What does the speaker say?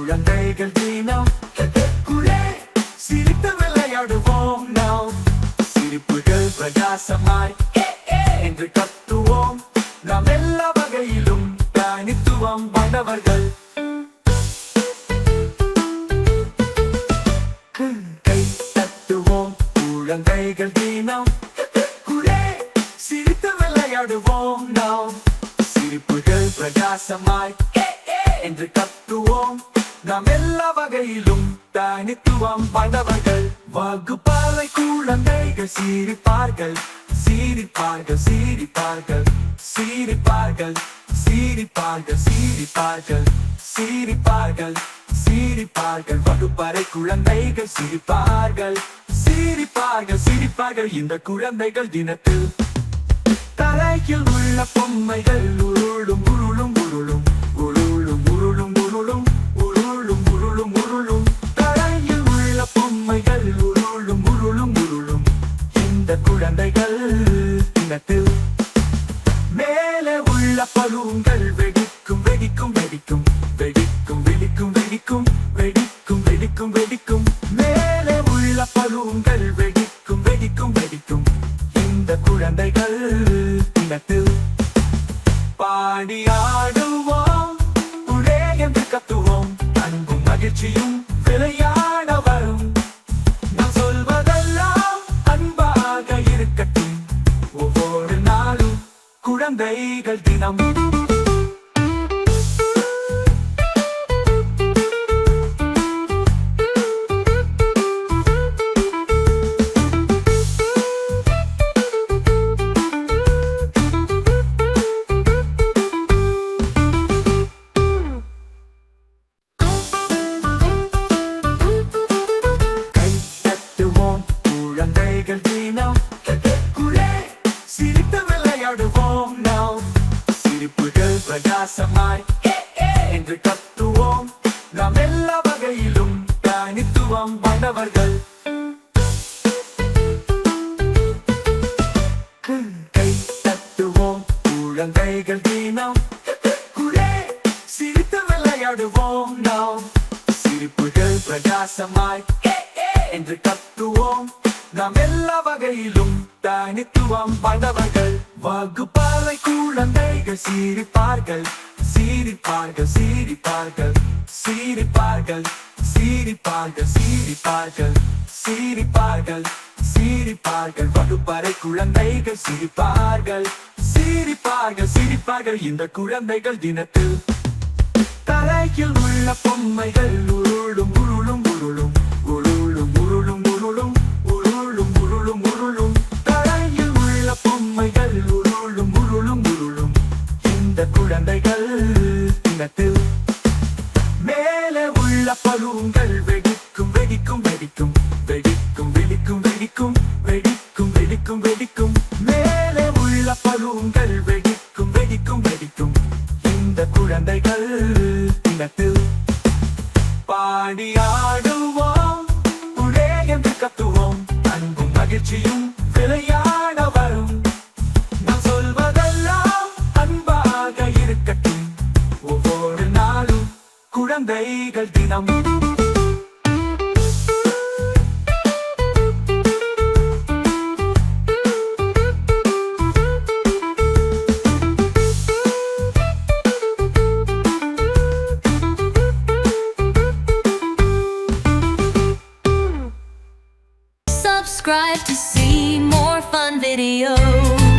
குழந்தைகள் தினம் குளே சிரித்து விளையாடுவோம் நாம் சிரிப்புகள் பிரகாசமாய் என்று கத்துவோம் நாம் எல்லா வகையிலும் தனித்துவம் வந்தவர்கள் கை தட்டுவோம் குழந்தைகள் தினம் குளே சிரித்து விளையாடுவோம் நாம் சிரிப்புகள் பிரகாசமாய் என்று கத்துவோம் நாம் எல்லா வகையிலும் தனித்துவம் வந்தவர்கள் வகுப்பறை குழந்தைகள் சிரிப்பார்கள் சிரிப்பார்கள் சிரிப்பார்கள் சிரிப்பார்கள் சிரிப்பார்கள் சிரிப்பார்கள் சிரிப்பார்கள் சிரிப்பார்கள் வகுப்பறை குழந்தைகள் சிரிப்பார்கள் சிரிப்பார்கள் சிரிப்பார்கள் இந்த குழந்தைகள் தினத்தில் தலையில் உள்ள பொம்மைகள் உருளும் உருளும் உருளும் உருளும் உருளும் உருளும் உருளும் உருளும் உருளும் தலையில் உள்ள பொம்மைகள் உருளும் உருளும் உருளும் இந்த குழந்தைகள் தினத்தில் மேலே உள்ள பலூன்கள் வெடிக்கும் வெடிக்கும் வெடிக்கும் வெடிக்கும் வெடிக்கும் வெடிக்கும் வெடிக்கும் வெடிக்கும் வெடிக்கும் மேலே உள்ள பலூன்கள் வெடிக்கும் வெடிக்கும் வெடிக்கும் இந்த குழந்தைகள் தினத்தில் பாடி ஆடுவோம் ஒரே என்று கத்துவோம் அன்பும் மகிழ்ச்சியும் விளையாட வரும் நான் சொல்வதெல்லாம் அன்பாக இருக்கட்டும் ஒவ்வொரு நாளும் குழந்தைகள் தினம் சிரித்து விளையாடுவோம் நாம் சிரிப்புகள் பிரகாசமாய் என்று கத்துவோம் நாம் எல்லா வகையிலும் தனித்துவம் வந்தவர்கள் கை தட்டுவோம் குழந்தைகள் தினம் குளே சிரித்து விளையாடுவோம் நாம் சிரிப்புகள் பிரகாசமாய் என்று கத்துவோம் நாம் எல்லா வகையிலும் தனித்துவம் வந்தவர்கள் வகுப்பறை குழந்தைகள் சிரிப்பார்கள் சிரிப்பார்கள் சிரிப்பார்கள் சிரிப்பார்கள் சிரிப்பார்கள் சிரிப்பார்கள் சிரிப்பார்கள் சிரிப்பார்கள் வகுப்பறை குழந்தைகள் சிரிப்பார்கள் சிரிப்பார்கள் சிரிப்பார்கள் இந்த குழந்தைகள் தினத்தில் தலையில் உள்ள பொம்மைகள் உருளும் உருளும் உருளும் உருளும் உருளும் உருளும் உருளும் உருளும் உருளும் தலையில் உள்ள பொம்மைகள் உருளும் உருளும் உருளும் இந்த குழந்தைகள் தினத்தில் மேலே உள்ள பலூன்கள் வெடிக்கும் வெடிக்கும் வெடிக்கும் வெடிக்கும் வெடிக்கும் வெடிக்கும் வெடிக்கும் வெடிக்கும் வெடிக்கும் மேலே உள்ள பலூன்கள் வெடிக்கும் வெடிக்கும் வெடிக்கும் இந்த குழந்தைகள் தினத்தில் பாடி ஆடுவோம் ஒரே என்று கத்துவோம் அன்பும் மகிழ்ச்சியும் விளையாட வரும் நான் சொல்வதெல்லாம் அன்பாக இருக்கட்டும் ஒவ்வொரு நாளும் குழந்தைகள் தினம் Subscribe to see more fun videos.